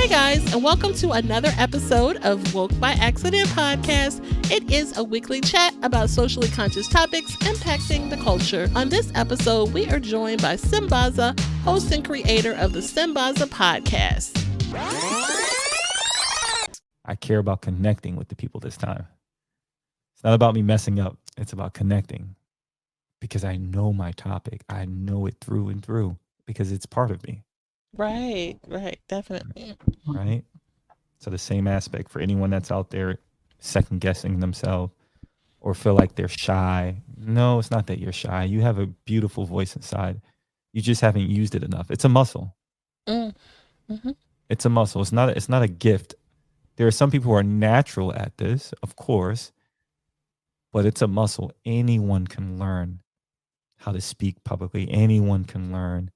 Hey guys, and welcome to another episode of Woke by Accident Podcast. It is a weekly chat about socially conscious topics impacting the culture. On this episode, we are joined by Sambaza, host and creator of the Sambaza Podcast. I care about connecting with the people this time. It's not about me messing up. It's about connecting because I know my topic. I know it through and through because it's part of me. Right, definitely. Right? So the same aspect for anyone that's out there second guessing themselves or feel like they're shy. No, it's not that you're shy. You have a beautiful voice inside. You just haven't used it enough. It's a muscle. Mm-hmm. It's a muscle. It's not a gift. There are some people who are natural at this, of course, but it's a muscle. Anyone can learn how to speak publicly. Anyone can learn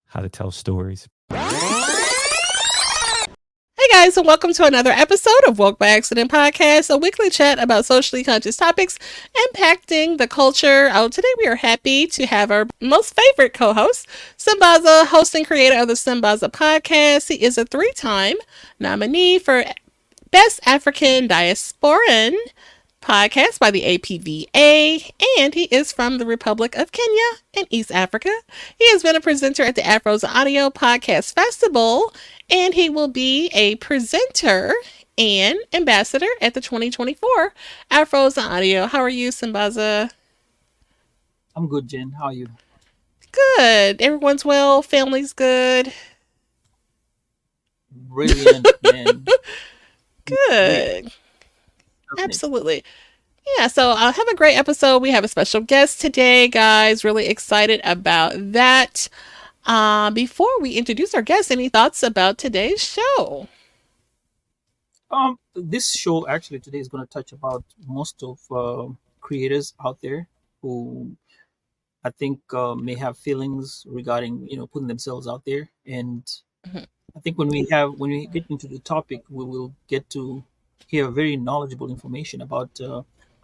how to tell stories. Hey guys, and welcome to another episode of Woke by Accident Podcast, a weekly chat about socially conscious topics impacting the culture. Today we are happy to have our most favorite co-host, Sambaza, host and creator of the Sambaza Podcast. He is a 3-time nominee for Best African Diasporan Podcast by the APVA, and he is from the Republic of Kenya in East Africa. He has been a presenter at the Afros Audio Podcast Festival, and he will be a presenter and ambassador at the 2024 Afros Audio. How are you, Sambaza? I'm good, Jen. How are you? Good. Everyone's well. Family's good. Brilliant, man. Good. Absolutely. Yeah, so I'll have a great episode. We have a special guest today, guys. Really excited about that. Before we introduce our guest, any thoughts about today's show? This show actually today is going to touch about most of creators out there who I think may have feelings regarding putting themselves out there, and I think when we get into the topic, we will get to hear very knowledgeable information about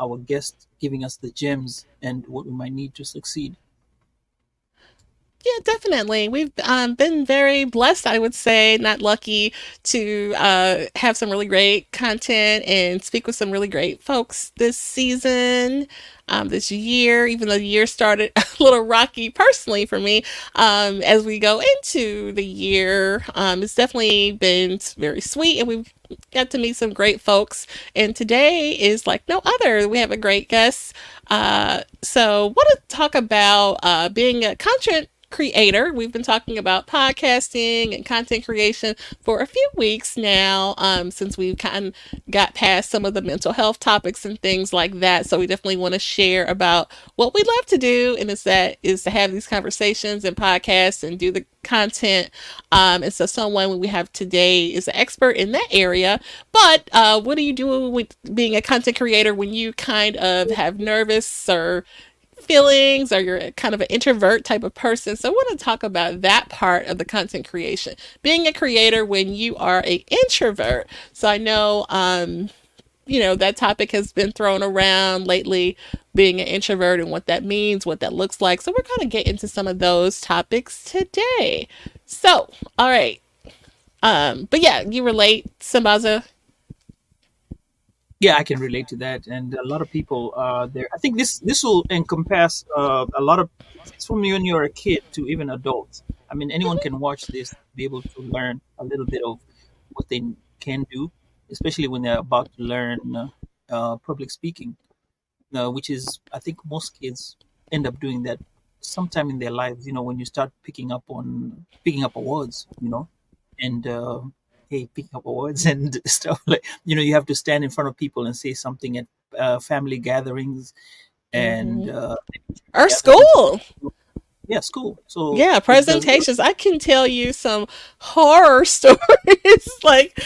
our guest giving us the gems and what we might need to succeed. Yeah, definitely. We've been very blessed, I would say, not lucky to have some really great content and speak with some really great folks this season, this year, even though the year started a little rocky personally for me. As we go into the year, it's definitely been very sweet, and we've got to meet some great folks. And today is like no other. We have a great guest. So want to talk about being a content creator. We've been talking about podcasting and content creation for a few weeks now, since we've kind of got past some of the mental health topics and things like that. So we definitely want to share about what we love to do, and is to have these conversations and podcasts and do the content. And so someone we have today is an expert in that area. But what do you do with being a content creator when you kind of have nervous or feelings, or you're kind of an introvert type of person? So I want to talk about that part of the content creation, being a creator when you are an introvert. So I know that topic has been thrown around lately, being an introvert and what that means, what that looks like. So we're going to get into some of those topics today. So all right, but yeah, you relate, Sambaza? Yeah, I can relate to that, and a lot of people there. I think this will encompass a lot of. It's from when you're a kid to even adults. I mean, anyone can watch this, be able to learn a little bit of what they can do, especially when they're about to learn public speaking, which is, I think, most kids end up doing that sometime in their lives. When you start picking up awards, and picking up awards and stuff like, you have to stand in front of people and say something at family gatherings and Our school. Yeah, school. So yeah, presentations. I can tell you some horror stories. Like,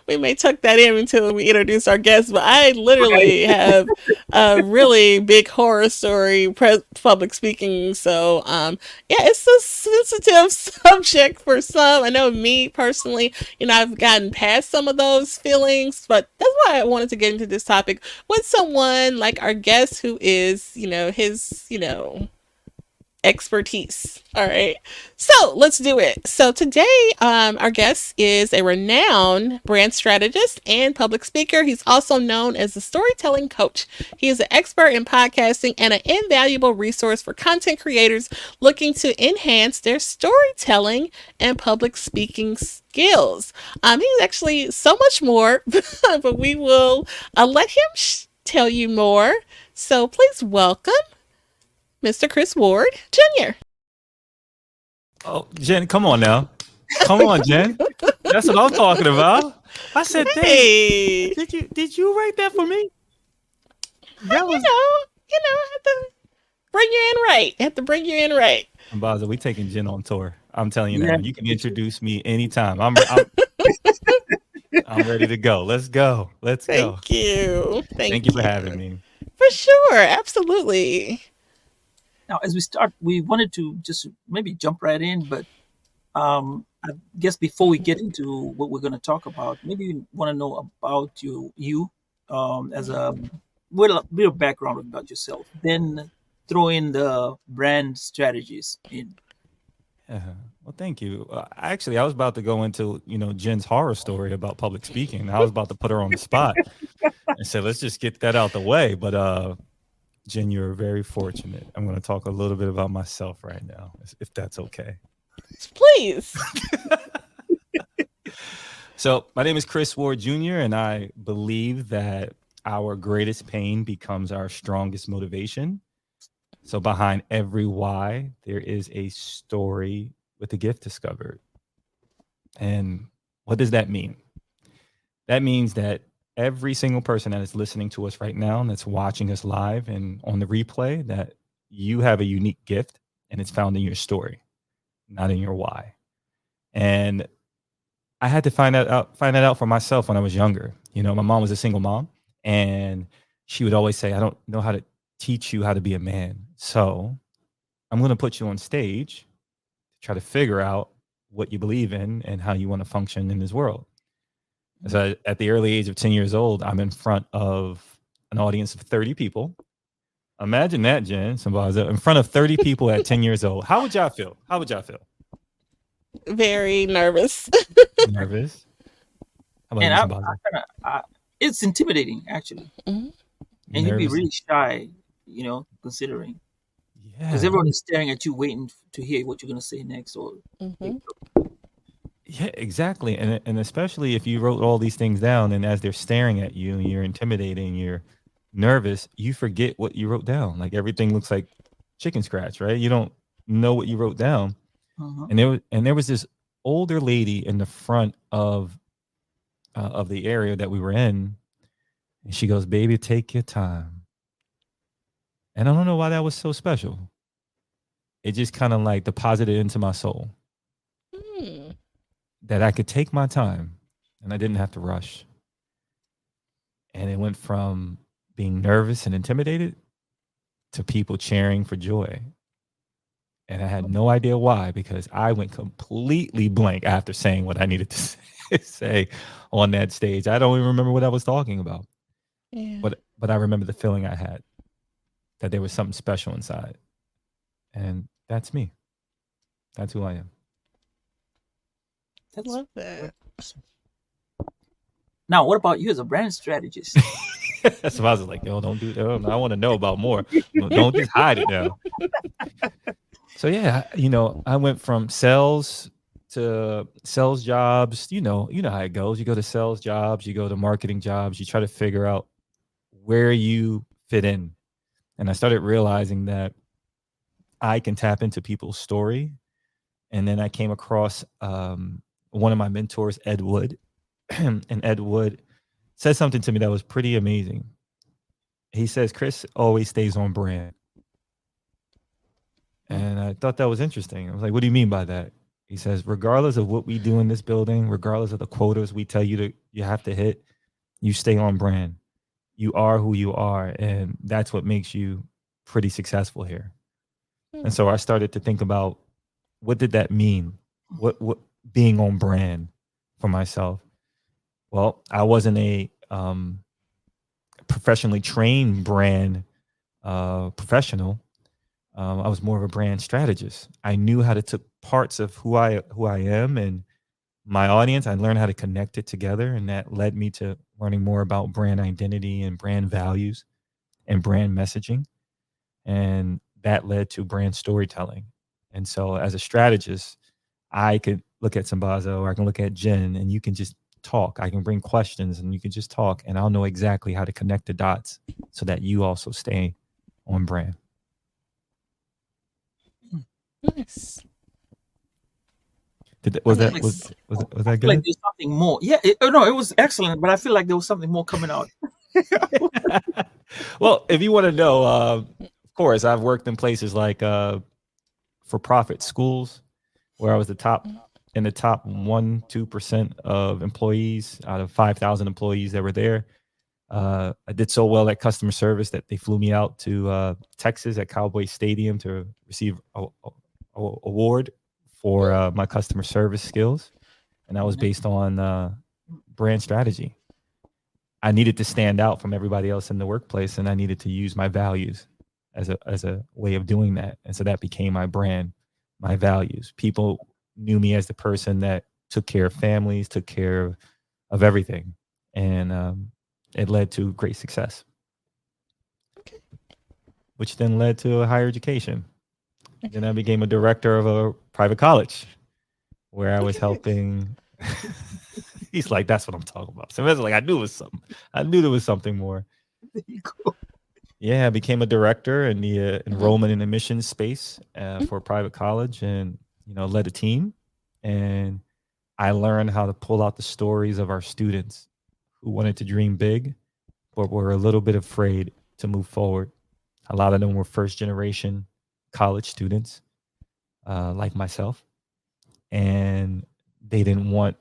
we may tuck that in until we introduce our guests, but I literally have a really big horror story, public speaking. So, it's a sensitive subject for some. I know me personally, I've gotten past some of those feelings, but that's why I wanted to get into this topic with someone like our guest who is, his, expertise. All right. So let's do it. So today, our guest is a renowned brand strategist and public speaker. He's also known as a storytelling coach. He is an expert in podcasting and an invaluable resource for content creators looking to enhance their storytelling and public speaking skills. He's actually so much more, but we will let him tell you more. So please welcome Mr. Chris Ward Jr. Oh, Jen, come on now. Come on, Jen. That's what I'm talking about. I said, Hey, did you write that for me? That was have to bring you in right. Have to bring you in right. Sambaza, we taking Jen on tour. I'm telling you Yeah. now. You can introduce me anytime. I'm ready to go. Let's go. Let's go. Thank you. Thank you for having me. For sure. Absolutely. Now, as we start, we wanted to just maybe jump right in, but I guess before we get into what we're going to talk about, maybe you want to know about you as a bit of background about yourself. Then throw in the brand strategies in. Well, thank you. Actually, I was about to go into, Jen's horror story about public speaking. I was about to put her on the spot and say, let's just get that out the way. But Jen, you're very fortunate. I'm going to talk a little bit about myself right now, if that's okay. Please. So my name is Chris Ward Jr., and I believe that our greatest pain becomes our strongest motivation. So behind every why, there is a story with a gift discovered. And what does that mean? That means that every single person that is listening to us right now and that's watching us live and on the replay, that you have a unique gift and it's found in your story, not in your why. And I had to find that out for myself when I was younger. My mom was a single mom, and she would always say, I don't know how to teach you how to be a man. So I'm going to put you on stage to try to figure out what you believe in and how you want to function in this world. So at the early age of 10 years old, I'm in front of an audience of 30 people. Imagine that, Jen, Sambaza, in front of 30 people at 10 years old. How would y'all feel? Very nervous. Nervous? How about And you, Sambaza? it's intimidating, actually. Mhm. And you'd be Nervous? really shy, considering. Yeah. Because everyone is staring at you, waiting to hear what you're going to say next. Or Mhm. Yeah, exactly. And especially if you wrote all these things down and as they're staring at you and you're intimidating, you're nervous, you forget what you wrote down. Like everything looks like chicken scratch, right? You don't know what you wrote down. And there was this older lady in the front of the area that we were in, and she goes, "Baby, take your time." And I don't know why that was so special. It just kind of like deposited into my soul Hmm. that I could take my time and I didn't have to rush. And it went from being nervous and intimidated to people cheering for joy. And I had no idea why, because I went completely blank after saying what I needed to say on that stage. I don't even remember what I was talking about. Yeah. But I remember the feeling I had, that there was something special inside. And that's me. That's who I am. I love that. Now, what about you as a brand strategist? So I was like, yo, don't do that. I want to know about more. Don't just hide it now. So yeah, I went from sales to sales jobs. You know how it goes. You go to sales jobs, you go to marketing jobs, you try to figure out where you fit in. And I started realizing that I can tap into people's story. And then I came across one of my mentors, Ed Wood. And Ed Wood said something to me that was pretty amazing. He says, Chris always stays on brand. And I thought that was interesting. I was like, what do you mean by that? He says, regardless of what we do in this building, regardless of the quotas we tell you you have to hit, you stay on brand. You are who you are. And that's what makes you pretty successful here. And so I started to think about, what did that mean? What being on brand for myself? Well, I wasn't a professionally trained brand professional. I was more of a brand strategist. I knew how to take parts of who I am and my audience. I learned how to connect it together, and that led me to learning more about brand identity and brand values and brand messaging, and that led to brand storytelling. And so, as a strategist, I could look at Sambaza or I can look at Jen, and you can just talk. I can bring questions, and you can just talk, and I'll know exactly how to connect the dots so that you also stay on brand. Nice. Was I that feel like was I that feel like good? there's something more. Yeah, no, it was excellent, but I feel like there was something more coming out. Well, if you want to know, of course, I've worked in places like for-profit schools where I was in the top 1-2% of employees out of 5,000 employees that were there. I did so well at customer service that they flew me out to Texas at Cowboy Stadium to receive a award for my customer service skills, and that was based on brand strategy. I needed to stand out from everybody else in the workplace, and I needed to use my values as a way of doing that, and so that became my brand, my values. People knew me as the person that took care of families, took care of everything, and it led to great success, which then led to a higher education. Then I became a director of a private college where I was helping. He's like, that's what I'm talking about. So I was like, I knew it was something. I knew there was something more. There you go. Yeah, I became a director in the enrollment and admissions space for a private college, and led a team. And I learned how to pull out the stories of our students who wanted to dream big, but were a little bit afraid to move forward. A lot of them were first generation college students, like myself, and they didn't want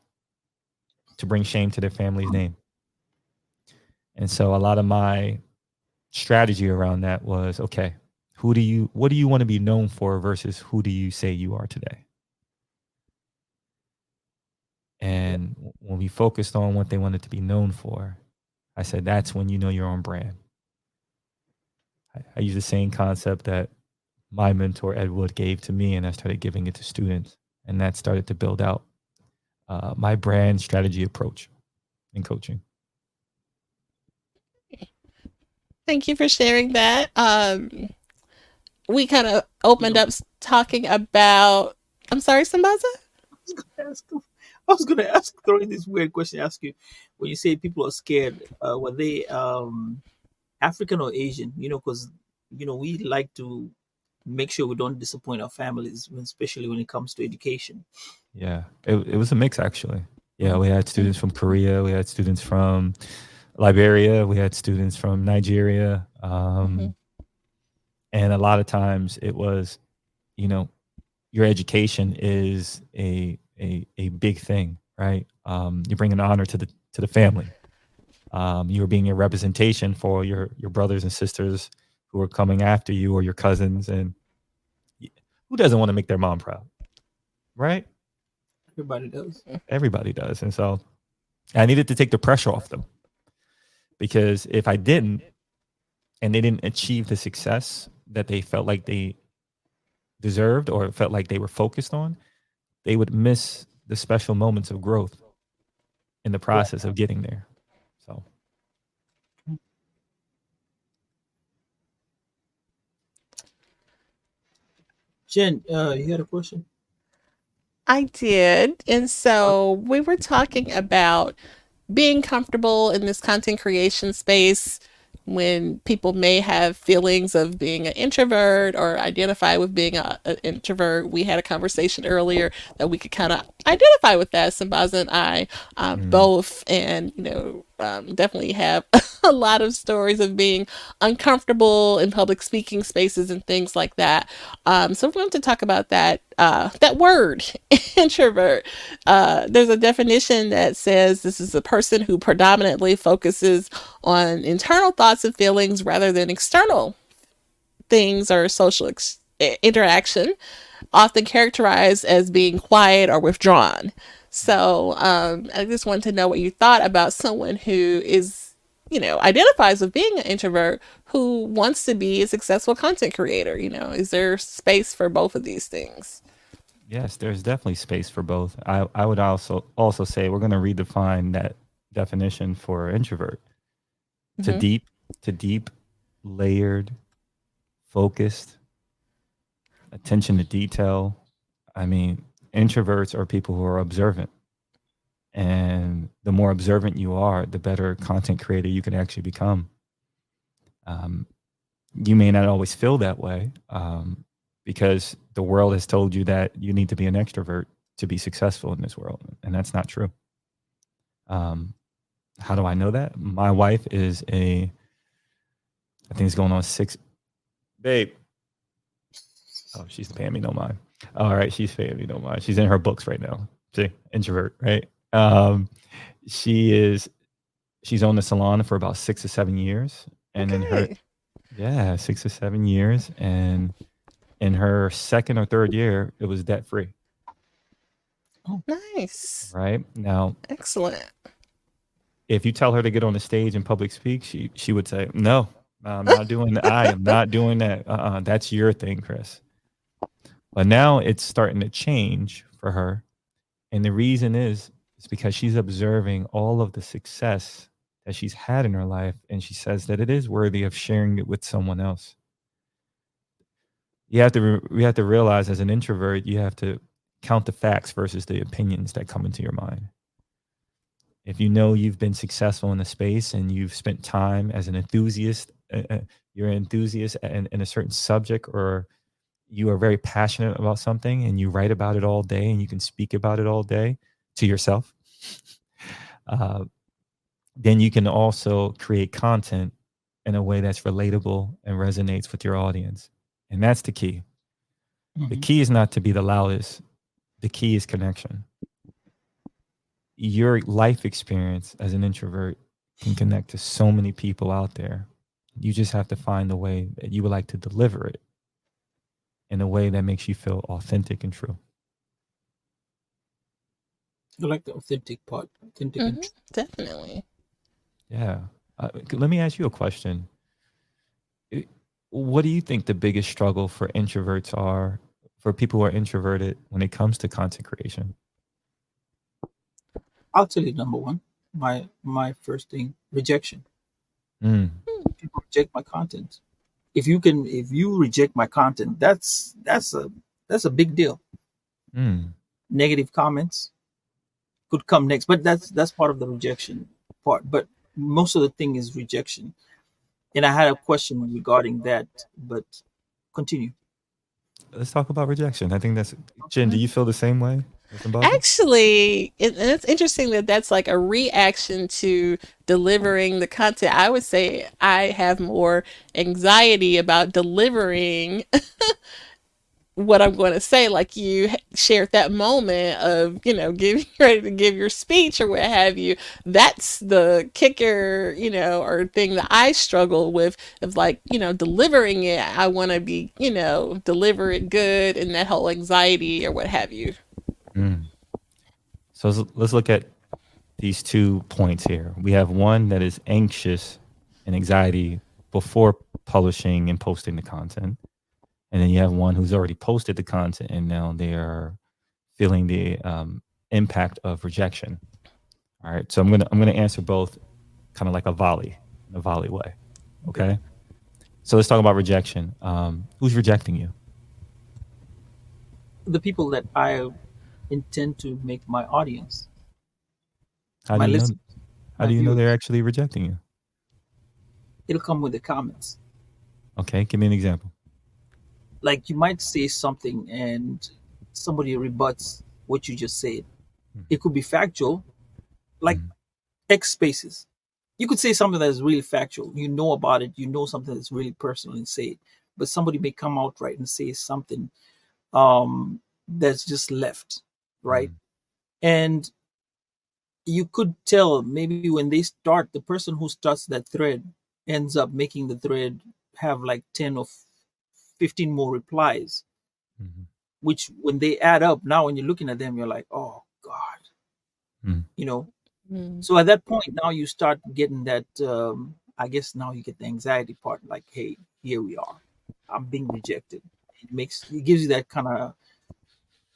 to bring shame to their family's name. And so a lot of my strategy around that was, okay, what do you want to be known for versus who do you say you are today? And when we focused on what they wanted to be known for, I said, that's when you know you're on brand. I use the same concept that my mentor, Ed Wood, gave to me, and I started giving it to students. And that started to build out my brand strategy approach in coaching. Thank you for sharing that. We kind of opened up talking about. I'm sorry, Sambaza? I was gonna ask, throwing this weird question, ask you, when you say people are scared, were they African or Asian? Because we like to make sure we don't disappoint our families, especially when it comes to education. Yeah, it was a mix, actually. Yeah, we had students from Korea, we had students from Liberia, we had students from Nigeria, and a lot of times it was, your education is a big thing, right? You're bringing honor to the family. You're being a representation for your brothers and sisters who are coming after you, or your cousins, and who doesn't want to make their mom proud, right? Everybody does. Everybody does. And so I needed to take the pressure off them, because if I didn't, and they didn't achieve the success that they felt like they deserved or felt like they were focused on, they would miss the special moments of growth in the process of getting there. So Jen, you had a question? I did. And so we were talking about being comfortable in this content creation space when people may have feelings of being an introvert or identify with being an introvert. We had a conversation earlier that we could kind of identify with that. Sambaza and I both, and definitely have a lot of stories of being uncomfortable in public speaking spaces and things like that. So we want to talk about that word, introvert. There's a definition that says this is a person who predominantly focuses on internal thoughts and feelings rather than external things or social interaction, often characterized as being quiet or withdrawn. So I just wanted to know what you thought about someone who is identifies with being an introvert who wants to be a successful content creator? Is there space for both of these things? Yes, there's definitely space for both. I would also say we're going to redefine that definition for introvert to Hmm. deep, layered, focused, attention to detail. I mean, introverts are people who are observant. And the more observant you are, the better content creator you can actually become. Um, you may not always feel that way because the world has told you that you need to be an extrovert to be successful in this world. And that's not true. Um, how do I know that? My wife is I think it's going on 6, babe. Oh, she's paying me no mind. All right, she's paying me no mind. She's in her books right now. See, introvert, right? She's owned the salon for about 6 or 7 years, and in her Okay. 6 or 7 years, and in her second or third year, it was debt free. Nice. Right now, Excellent. if you tell her to get on the stage and public speak, she would say, "No, I'm not doing that. I am not doing that. That's your thing, Chris." But now it's starting to change for her, and the reason is because she's observing all of the success that she's had in her life, and she says that it is worthy of sharing it with someone else. We have to realize, as an introvert, you have to count the facts versus the opinions that come into your mind. If you know you've been successful in a space and you've spent time as an enthusiast, you're an enthusiast in a certain subject, or you are very passionate about something and you write about it all day and you can speak about it all day to yourself, uh, then you can also create content in a way that's relatable and resonates with your audience. And that's the key. The key is not to be the loudest. The key is connection. Your life experience as an introvert can connect to so many people out there. You just have to find the way that you would like to deliver it in a way that makes you feel authentic and true. I like the authentic part. Authentic and Hmm. Definitely. Yeah. Let me ask you a question. What do you think the biggest struggle for introverts are, for people who are introverted, when it comes to content creation? I'll tell you number one. My first thing, rejection. Mm, People reject my content. If you reject my content, that's a big deal. mm. Negative comments could come next, but that's part of the rejection part. But most of the thing is rejection. And I had a question regarding that, but continue. Let's talk about rejection. I think that's Jen. Do Okay. you feel the same way, Sambaza? Actually, and it's interesting that that's like a reaction to delivering the content. I would say I have more anxiety about delivering what I'm going to say. Like you shared that moment of, getting ready to give your speech or what have you. That's the kicker, or thing that I struggle with, of like, delivering it. I want to be, deliver it good, and that whole anxiety or what have you. Mm. So let's look at these 2 points here. We have one that is anxious and anxiety before publishing and posting the content. And then you have one who's already posted the content and now they are feeling the impact of rejection. All right. So I'm gonna answer both kind of like in a volley way. Okay. Okay. So let's talk about rejection. Who's rejecting you? The people that I intend to make my audience, How do my you know? listeners, How my do you know they're viewers, actually rejecting you? it'll come with the comments. Okay. Give me an example. Like you might say something and somebody rebuts what you just said. It could be factual, like Mm, X spaces. You could say something that is really factual. You know about it. You know something that's really personal and say it. But somebody may come out right and say something that's just left, right? mm, And you could tell maybe when they start, the person who starts that thread ends up making the thread have like 10 or 15 more replies, mhm, which when they add up, now when you're looking at them, you're like, oh God, mm, you know, Mm. So at that point, now you start getting that. I guess now you get the anxiety part. Like, hey, here we are. I'm being rejected. It gives you that kind of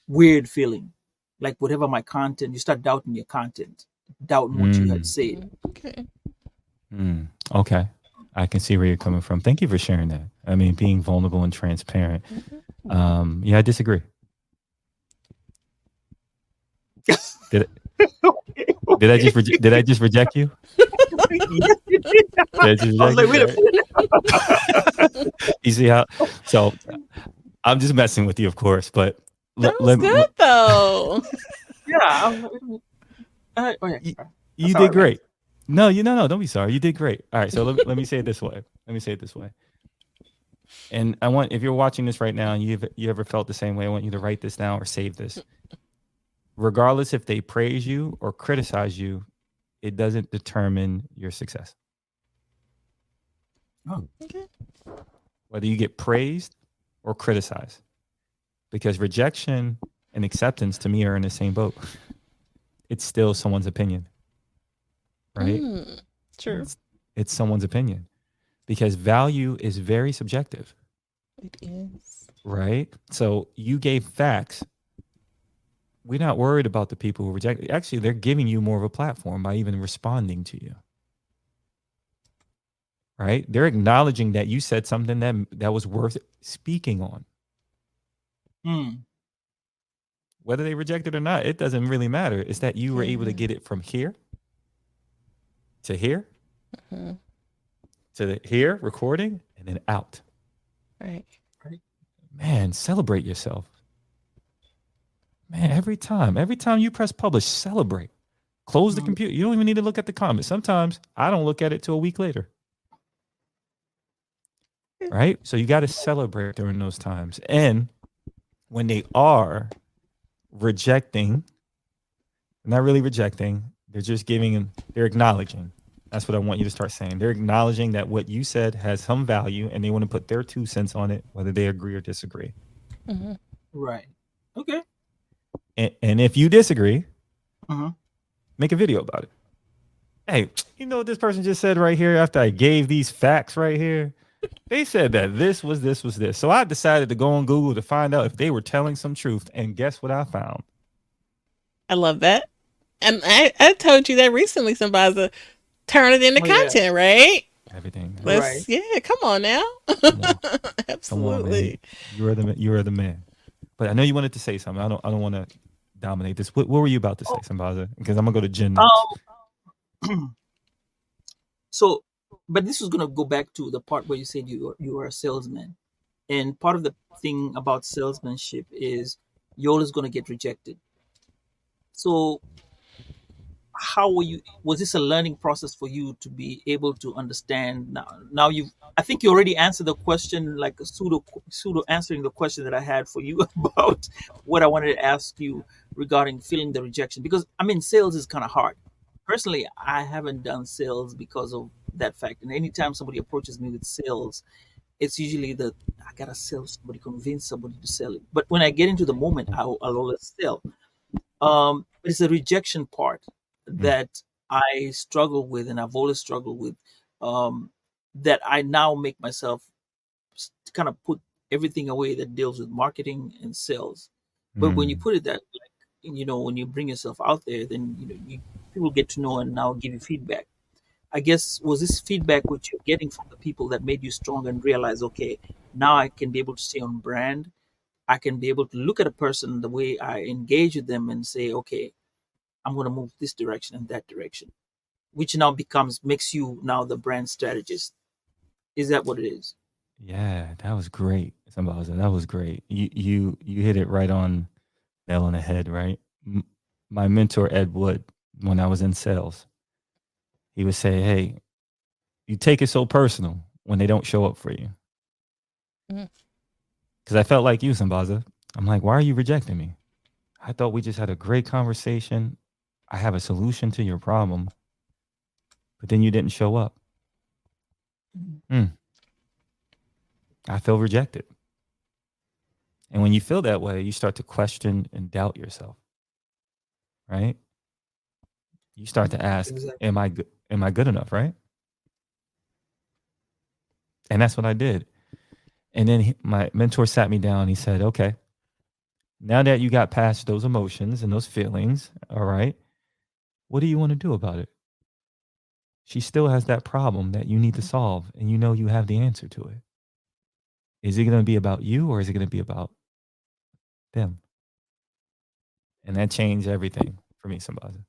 weird feeling. Like whatever my content, you start doubting your content, doubting what you had Mm, said. Okay. okay. I can see where you're coming from. Thank you for sharing that. I mean, being vulnerable and transparent. Yeah, I disagree. Did did I just reject you? Yes, you did. Did I just I was reject like, you? wait a Right? minute. You see how? So I'm just messing with you, of course. But That was let, good though. Yeah. I was like, wait a minute. Oh yeah. you, I'm you did sorry, man. great. No, no. Don't be sorry. You did great. All right. So let me say it this way. Let me say it this way. And I want, if you're watching this right now and you ever felt the same way, I want you to write this down or save this. Regardless if they praise you or criticize you, it doesn't determine your success. Oh. Okay. Whether you get praised or criticized, because rejection and acceptance to me are in the same boat. It's still someone's opinion, right? True. It's someone's opinion, because value is very subjective, It is. right? So you gave facts. We're not worried about the people who reject. Actually, they're giving you more of a platform by even responding to you, right? They're acknowledging that you said something that was worth speaking on. Whether they reject it or not, it doesn't really matter. It's that you were able to get it from here to here to here, recording, and then out. Right. Man, celebrate yourself. Man, every time you press publish, celebrate. Close the computer. You don't even need to look at the comments. Sometimes I don't look at it till a week later. Right? So you got to celebrate during those times. And when they are rejecting, not really rejecting, they're just they're acknowledging. That's what I want you to start saying. They're acknowledging that what you said has some value and they want to put their 2 cents on it, whether they agree or disagree. Right. Okay. And if you disagree, make a video about it. Hey, you know what this person just said right here after I gave these facts right here? They said that this was this. So I decided to go on Google to find out if they were telling some truth. And guess what I found? I love that. And I told you that recently, Sambaza. Turn it into content, right? Everything. Let's, come on now. Absolutely. Come on, man. You are the man. But I know you wanted to say something. I don't want to dominate this. What were you about to say, Sambaza? Because I'm gonna go to Jen next. So, but this was gonna go back to the part where you said you are a salesman, and part of the thing about salesmanship is you're always gonna get rejected. So, how was this a learning process for you to be able to understand now I think you already answered the question, like a pseudo answering the question that I had for you about what I wanted to ask you regarding feeling the rejection, because I mean sales is kind of hard. Personally, I haven't done sales because of that fact, and anytime somebody approaches me with sales, it's usually that I gotta sell somebody, convince somebody to sell it. But when I get into the moment, I'll always sell. It's the rejection part that I struggle with, and I've always struggled with, that I now make myself kind of put everything away that deals with marketing and sales. But when you put it that, like, when you bring yourself out there, then people get to know and now give you feedback. I guess, was this feedback which you're getting from the people that made you strong and realize, okay, now I can be able to stay on brand. I can be able to look at a person the way I engage with them and say, okay, I'm going to move this direction and that direction, which now makes you now the brand strategist. Is that what it is? Yeah, that was great, Sambaza. That was great. You hit it right on nail on the head, right? My mentor Ed Wood, when I was in sales, he would say, "Hey, you take it so personal when they don't show up for you." Because I felt like you, Sambaza. I'm like, why are you rejecting me? I thought we just had a great conversation. I have a solution to your problem, but then you didn't show up. I feel rejected. And when you feel that way, you start to question and doubt yourself, right? You start to ask, Exactly. am I good? Am I good enough? Right. And that's what I did. And then my mentor sat me down. He said, okay, now that you got past those emotions and those feelings, all right, what do you want to do about it? She still has that problem that you need to solve, and you know you have the answer to it. Is it going to be about you, or is it going to be about them? And that changed everything for me, Sambaza.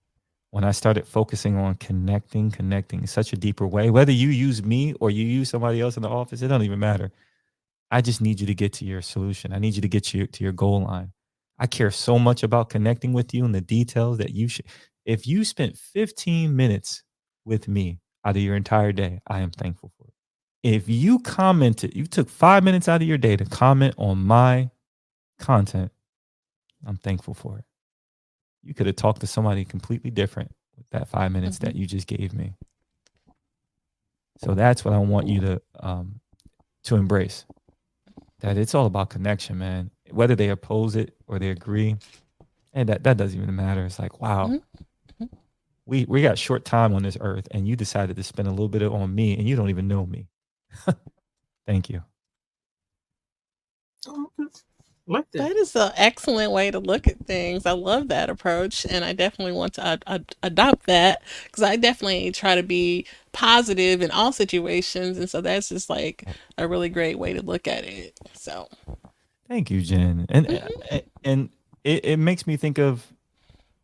When I started focusing on connecting in such a deeper way, whether you use me or you use somebody else in the office, it don't even matter. I just need you to get to your solution. I need you to get to your goal line. I care so much about connecting with you and the details that you should. If you spent 15 minutes with me out of your entire day, I am thankful for it. If you commented, you took 5 minutes out of your day to comment on my content, I'm thankful for it. You could have talked to somebody completely different with that 5 minutes that you just gave me. So that's what I want you to embrace. That it's all about connection, man. Whether they oppose it or they agree, and that doesn't even matter. It's like, wow, we got short time on this earth, and you decided to spend a little bit on me, and you don't even know me. Thank you. Oh, like that. That is an excellent way to look at things. I love that approach, and I definitely want to adopt that because I definitely try to be positive in all situations, and so that's just like a really great way to look at it. So, thank you, Jen. And it makes me think of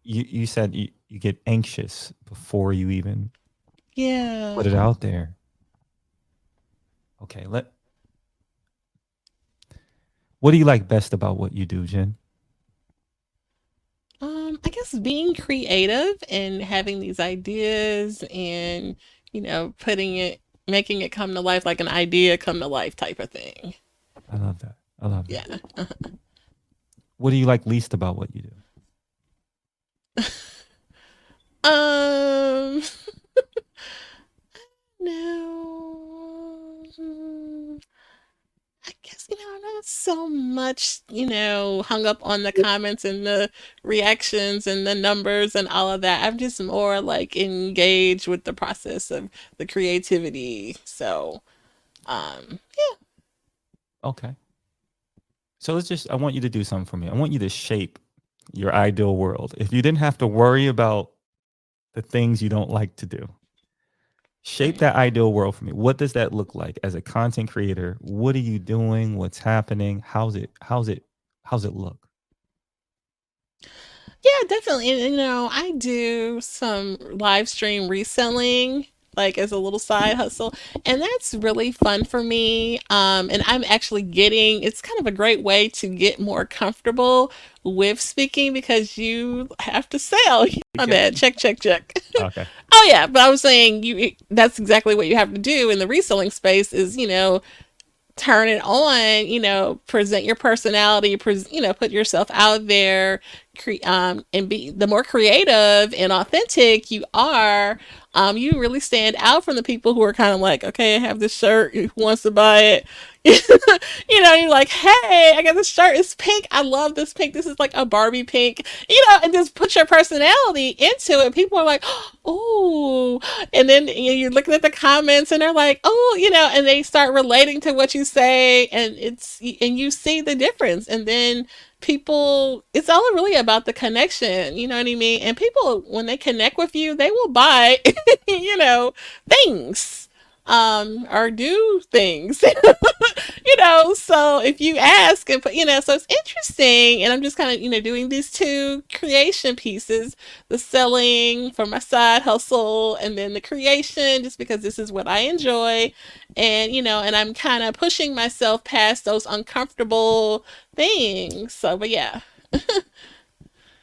you said you get anxious before you even put it out there. Okay, what do you like best about what you do, Jen? I guess being creative and having these ideas and, making it come to life, like an idea come to life type of thing. I love that. Yeah. What do you like least about what you do? No. I guess, I'm not so much, hung up on the comments and the reactions and the numbers and all of that. I'm just more like engaged with the process of the creativity. So, yeah. Okay. So I want you to do something for me. I want you to shape your ideal world. If you didn't have to worry about the things you don't like to do, shape that ideal world for me. What does that look like as a content creator? What are you doing? What's happening? How's it look? Yeah, definitely. And, I do some live stream reselling, like as a little side hustle, and that's really fun for me. And I'm actually it's kind of a great way to get more comfortable with speaking because you have to sell. My bad. Check. Okay. Oh yeah, but I was saying that's exactly what you have to do in the reselling space is, turn it on, present your personality, put yourself out there, and be the more creative and authentic you are, you really stand out from the people who are kind of like, okay, I have this shirt, who wants to buy it? You're like, hey, I got this shirt, it's pink, I love this pink, this is like a Barbie pink, and just put your personality into it. People are like, oh, and then you're looking at the comments and they're like, oh, and they start relating to what you say, and you see the difference, and then people, it's all really about the connection, you know what I mean? And people, when they connect with you, they will buy things, or do things. So if you ask and so it's interesting, and I'm just kind of doing these two creation pieces, the selling for my side hustle and then the creation just because this is what I enjoy, and I'm kind of pushing myself past those uncomfortable things. So but yeah.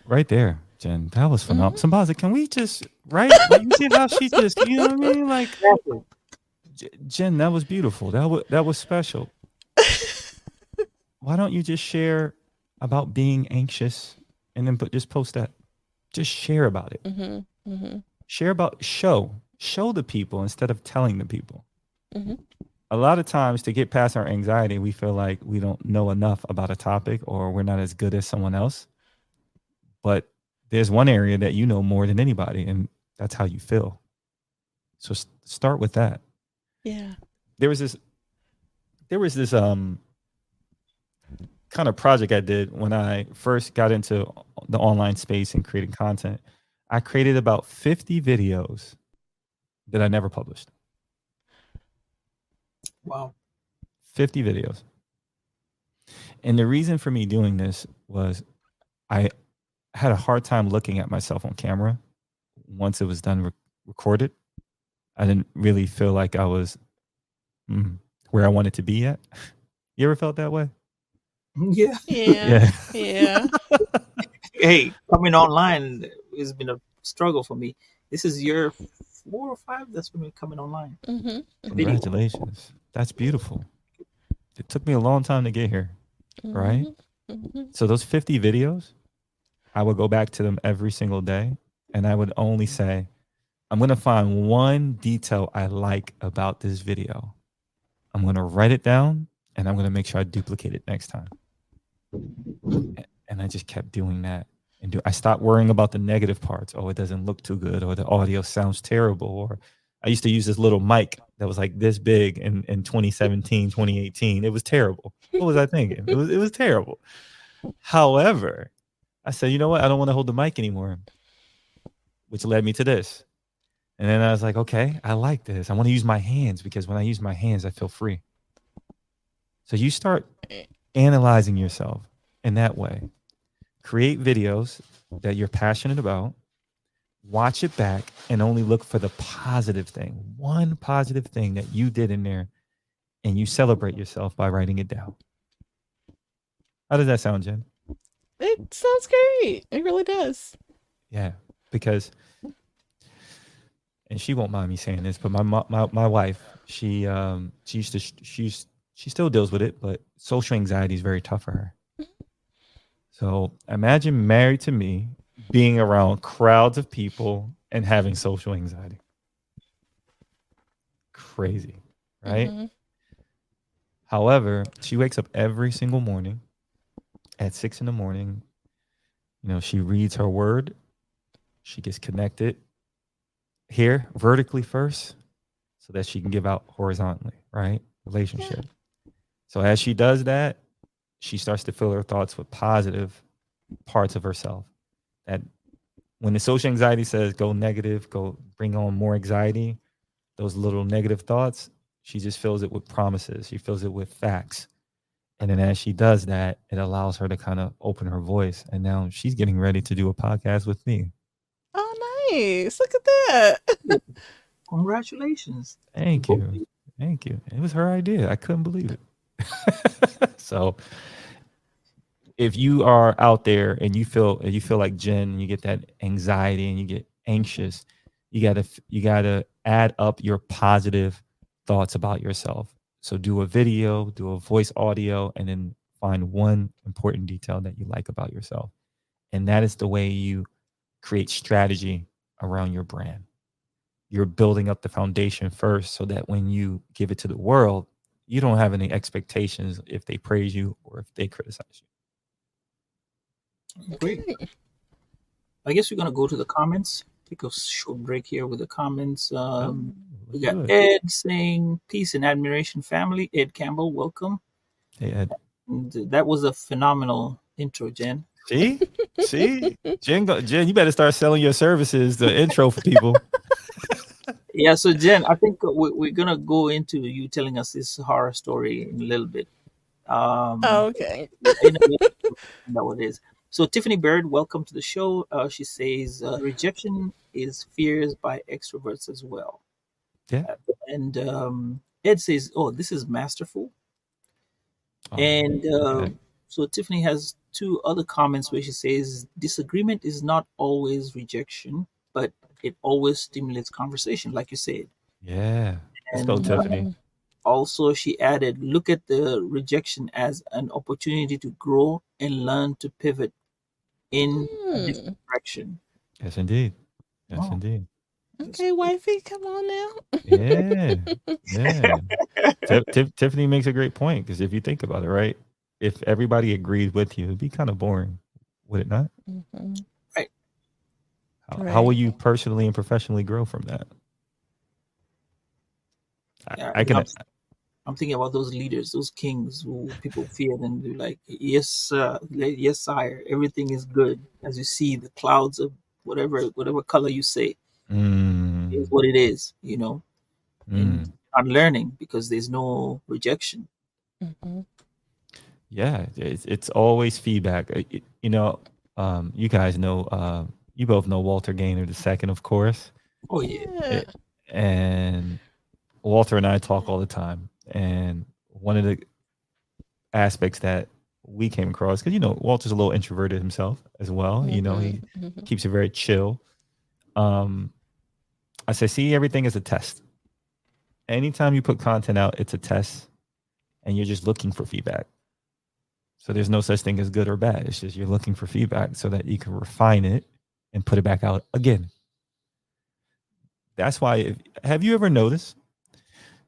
Right there, Jen. That was phenomenal. Sambaza, can we just like you see how she just, you know what I mean? Like Jen, that was beautiful. That was special. Why don't you just share about being anxious and then just post that? Just share about it. Share about show the people instead of telling the people. A lot of times to get past our anxiety, we feel like we don't know enough about a topic or we're not as good as someone else. But there's one area that you know more than anybody, and That's how you feel. So start with that. Yeah. There was this kind of project I did when I first got into the online space and creating content. I created about 50 videos that I never published. Wow. 50 videos. And the reason for me doing this was I had a hard time looking at myself on camera once it was done recorded. I didn't really feel like I was where I wanted to be yet. You ever felt that way? Yeah. Yeah. Yeah. Yeah. Hey, coming online has been a struggle for me. This is year 4 or 5 that's been coming online. Mm-hmm. Video. Congratulations. That's beautiful. It took me a long time to get here, right? Mm-hmm. So those 50 videos, I would go back to them every single day and I would only say, I'm going to find one detail I like about this video. I'm going to write it down and I'm going to make sure I duplicate it next time. And I just kept doing that. And I stopped worrying about the negative parts. Oh, it doesn't look too good, or the audio sounds terrible. Or I used to use this little mic that was like this big in 2017, 2018. It was terrible. What was I thinking? It was terrible. However, I said, you know what? I don't want to hold the mic anymore, which led me to this. And then I was like, okay, I like this. I want to use my hands because when I use my hands, I feel free. So you start analyzing yourself in that way. Create videos that you're passionate about. Watch it back and only look for the positive thing. One positive thing that you did in there, and you celebrate yourself by writing it down. How does that sound, Jen? It sounds great. It really does. Yeah, because, and she won't mind me saying this, but my wife, she still deals with it, but social anxiety is very tough for her. So imagine married to me, being around crowds of people and having social anxiety. Crazy, right? Mm-hmm. However, she wakes up every single morning at 6 a.m. You know, she reads her word. She gets connected here vertically first so that she can give out horizontally, right? Relationship. So as she does that, she starts to fill her thoughts with positive parts of herself. That when the social anxiety says go negative, go bring on more anxiety, those little negative thoughts, she just fills it with promises. She fills it with facts. And then as she does that, it allows her to kind of open her voice. And now she's getting ready to do a podcast with me. Oh, nice. Look at that. Congratulations. Thank you. Thank you. It was her idea. I couldn't believe it. So if you are out there and you feel like Jen, and you get that anxiety and you get anxious, you gotta add up your positive thoughts about yourself. So do a video, do a voice audio, and then find one important detail that you like about yourself. And that is the way you create strategy around your brand. You're building up the foundation first so that when you give it to the world, you don't have any expectations if they praise you or if they criticize you. Great. I guess we're going to go to the comments. Take a short break here with the comments. We got Ed saying, peace and admiration, family. Ed Campbell, welcome. Hey, Ed. And that was a phenomenal intro, Jen. See? Jen, you better start selling your services, the intro for people. Yeah, so Jen, I think we're going to go into you telling us this horror story in a little bit. Okay. That what it is. So Tiffany Bird, welcome to the show. She says rejection is fears by extroverts as well. Yeah. And Ed says, "Oh, this is masterful." Oh, And okay. so Tiffany has two other comments where she says disagreement is not always rejection, but it always stimulates conversation, like you said. Yeah. Let's And go, Tiffany. also, she added, look at the rejection as an opportunity to grow and learn to pivot in a different direction. Yes, indeed. Yes, Oh. indeed. Okay, wifey, come on now. Yeah. Tiffany makes a great point because if you think about it, right? If everybody agreed with you, it'd be kind of boring, would it not? Mm-hmm. Right. How will Right. you personally and professionally grow from that? Yeah, I can. I'm thinking about those leaders, those kings who people feared, and they're like, yes, yes, sire, everything is good. As you see, the clouds of whatever color you say is Mm, what it is, you know, and mm, unlearning because there's no rejection. Hmm. yeah, it's always feedback. You guys know. You both know Walter Gaynor II, of course, Oh yeah, Yeah. it, and Walter and I talk all the time. And one of the aspects that we came across, because Walter's a little introverted himself as well. Hmm. He Hmm. keeps it very chill. Um, I say, see everything as a test. Anytime you put content out, it's a test, and you're just looking for feedback. So there's no such thing as good or bad. It's just you're looking for feedback so that you can refine it and put it back out again. That's why. Have you ever noticed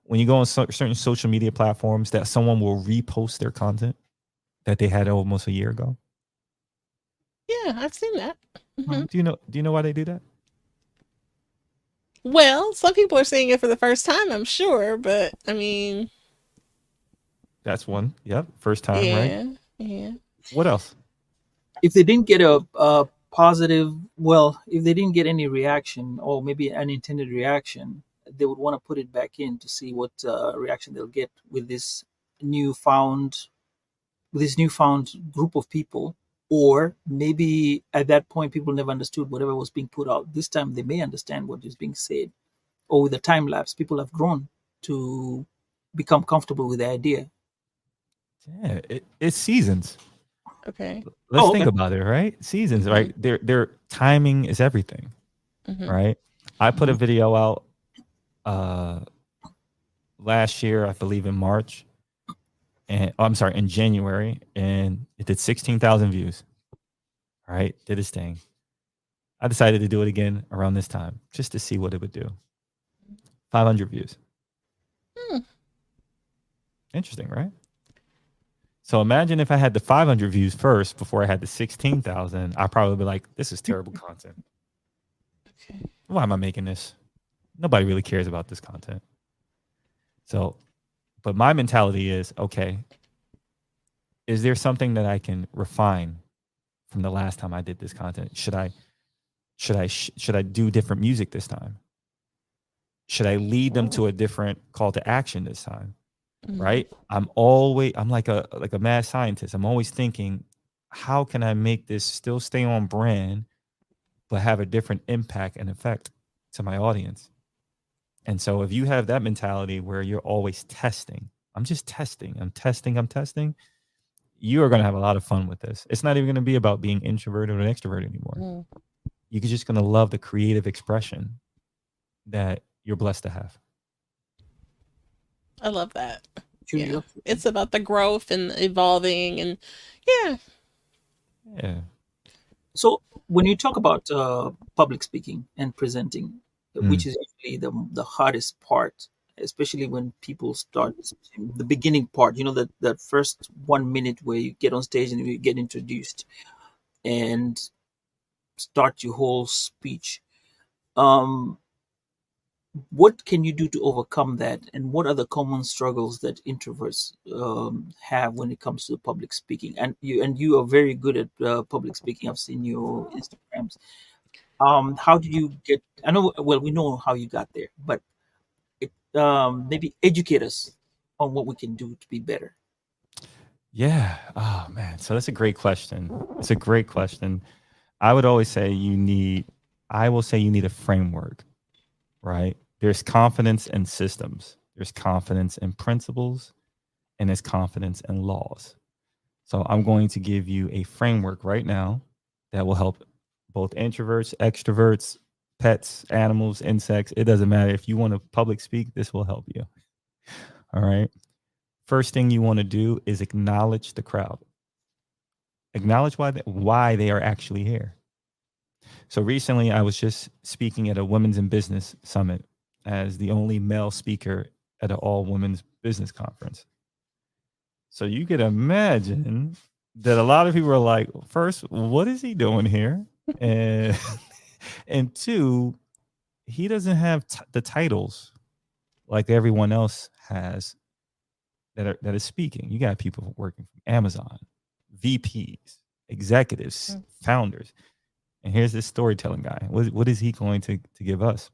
when you go on certain social media platforms that someone will repost their content that they had almost a year ago? Yeah, I've seen that. Hmm. Mhm. Do you know why they do that? Well, some people are seeing it for the first time, I'm sure, but I mean, That's one. Yep. First time, right? yeah, yeah. What else? If they didn't get a positive, well, if they didn't get any reaction or maybe an intended reaction, they would want to put it back in to see what reaction they'll get with newfound this newfound group of people. Or maybe at that point people never understood whatever was being put out. This time they may understand what is being said. Or with the time lapse, people have grown to become comfortable with the idea. Yeah, it's seasons. Okay. Let's Oh, think okay. about it, right? Seasons, Hmm. right? Their timing is everything, Hmm. right? I put a Mhm. video out uh last year, I believe in March, and I'm sorry, in January, and it did 16,000 views. Right, did its thing. I decided to do it again around this time just to see what it would do. 500 views. Hmm. Interesting, right? So imagine if I had the 500 views first before I had the 16,000. I'd probably be like, this is terrible content. Okay. Why am I making this? Nobody really cares about this content. So, but my mentality is okay, is there something that I can refine from the last time I did this content? Should I do different music this time? Should I lead them to a different call to action this time? Hmm. Right? I'm like a mad scientist. I'm always thinking, how can I make this still stay on brand, but have a different impact and effect to my audience? And so if you have that mentality where you're always testing, I'm just testing, I'm testing, you are going to have a lot of fun with this. It's not even going to be about being introverted or extroverted anymore. Hmm. You're just going to love the creative expression that you're blessed to have. I love that. Yeah. Curiosity. It's about the growth and evolving and yeah. Yeah. So when you talk about public speaking and presenting, which Mm. is actually the hardest part, especially when people start the beginning part, that first 1 minute where you get on stage and you get introduced and start your whole speech. Um, what can you do to overcome that, and what are the common struggles that introverts have when it comes to public speaking? And you are very good at public speaking. I've seen your Instagrams. How did you get? I know. Well, we know how you got there, but maybe educate us on what we can do to be better. Yeah. Oh man. So that's a great question. It's a great question. I would always say I will say you need a framework, right? There's confidence in systems, there's confidence in principles, and there's confidence in laws. So I'm going to give you a framework right now that will help both introverts, extroverts, pets, animals, insects. It doesn't matter. If you want to public speak, this will help you. All right. First thing you want to do is acknowledge the crowd. Acknowledge why they are actually here. So recently, I was just speaking at a women's in business summit as the only male speaker at an all women's business conference. So you could imagine that a lot of people are like, first, what is he doing here? And And two, he doesn't have the titles like everyone else has that is speaking. You got people working from Amazon, VPs, executives, founders. And here's this storytelling guy. What is he going to give us?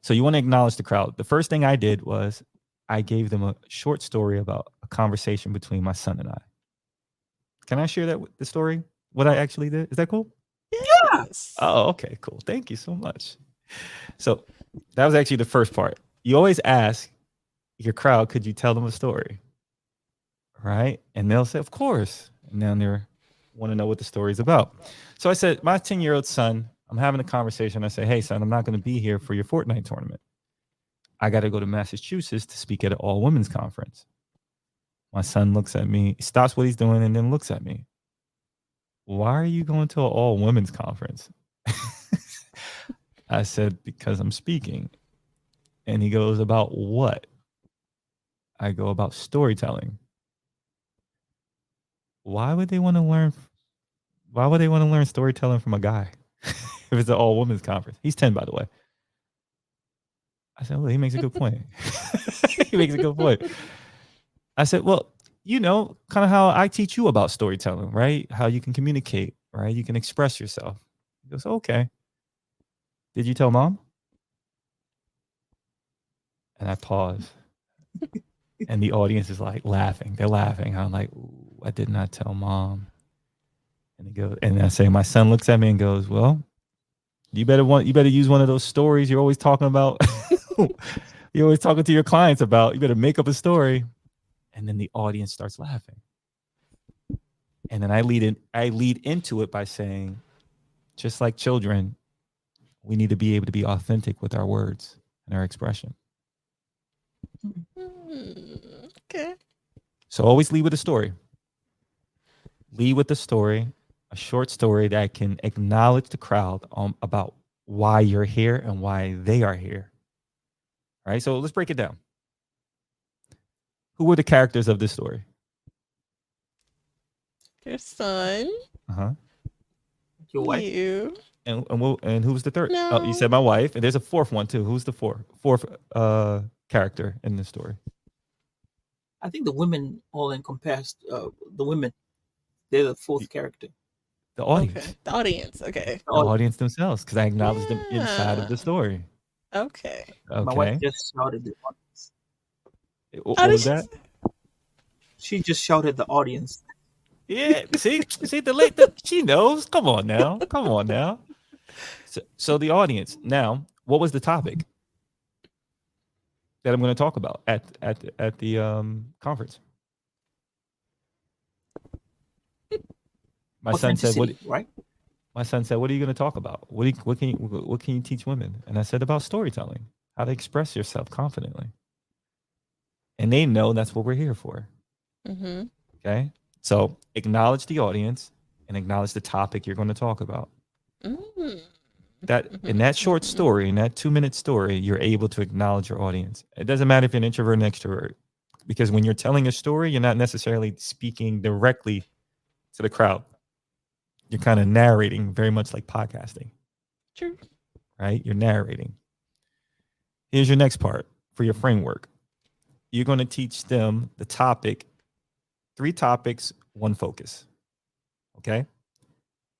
So you want to acknowledge the crowd. The first thing I did was I gave them a short story about a conversation between my son and I. Can I share the story? What I actually did? Is that cool? Yes. Oh, okay, cool. Thank you so much. So that was actually the first part. You always ask your crowd, could you tell them a story? Right? And they'll say, of course. And then they want to know what the story is about. So I said, my 10-year-old son, I'm having a conversation. I say, hey, son, I'm not going to be here for your Fortnite tournament. I got to go to Massachusetts to speak at an all-women's conference. My son looks at me, stops what he's doing, and then looks at me. Why are you going to an all-women's conference? I said, because I'm speaking. And he goes, about what? I go, about storytelling. Why would they want to learn storytelling from a guy if it's an all-women's conference? He's 10, by the way. I said, well, he makes a good point. He makes a good point. I said, well, kind of how I teach you about storytelling, right? How you can communicate, right? You can express yourself. He goes, okay. Did you tell mom? And I pause. And the audience is like laughing. They're laughing. I'm like, ooh, I did not tell mom. And he goes, and I say, my son looks at me and goes, well, you better use one of those stories you're always talking about. You're always talking to your clients about. You better make up a story. And then the audience starts laughing. And then I lead into it by saying, just like children, we need to be able to be authentic with our words and our expression. Okay. So always lead with a story. Lead with a story, a short story that can acknowledge the crowd about why you're here and why they are here. All right, so let's break it down. Who were the characters of this story? Your son. Your wife. You. And who was the third? No. Oh, you said my wife, and there's a fourth one too. Who's the fourth character in this story? I think the women all encompassed. The women, they're the fourth character. The audience. Okay. The audience. Okay. The audience themselves, because I acknowledged them inside of the story. Okay. My wife just shouted the audience. What was that? She just shouted the audience. Yeah, see, she knows. Come on now. So the audience. Now, what was the topic that I'm going to talk about at the conference? My son said, "What?" Right? My son said, "What are you going to talk about? What can you teach women?" And I said, "About storytelling, how to express yourself confidently." And they know that's what we're here for. Mm-hmm. Okay, so acknowledge the audience and acknowledge the topic you're going to talk about. Mm-hmm. That in that short story, in that 2-minute story, you're able to acknowledge your audience. It doesn't matter if you're an introvert or an extrovert, because when you're telling a story, you're not necessarily speaking directly to the crowd. You're kind of narrating, very much like podcasting. True. Right? You're narrating. Here's your next part for your framework. You're going to teach them the topic, 3 topics, 1 focus. Okay?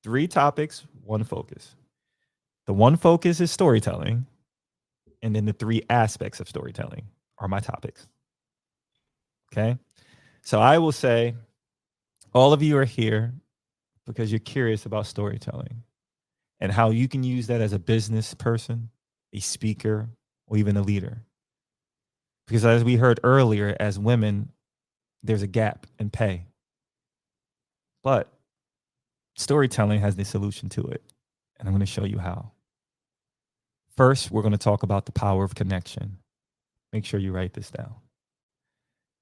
3 topics, 1 focus. The 1 focus is storytelling. And then the 3 aspects of storytelling are my topics. Okay? So I will say, all of you are here because you're curious about storytelling and how you can use that as a business person, a speaker, or even a leader. Because as we heard earlier, as women, there's a gap in pay. But storytelling has the solution to it. And I'm going to show you how. First, we're going to talk about the power of connection. Make sure you write this down.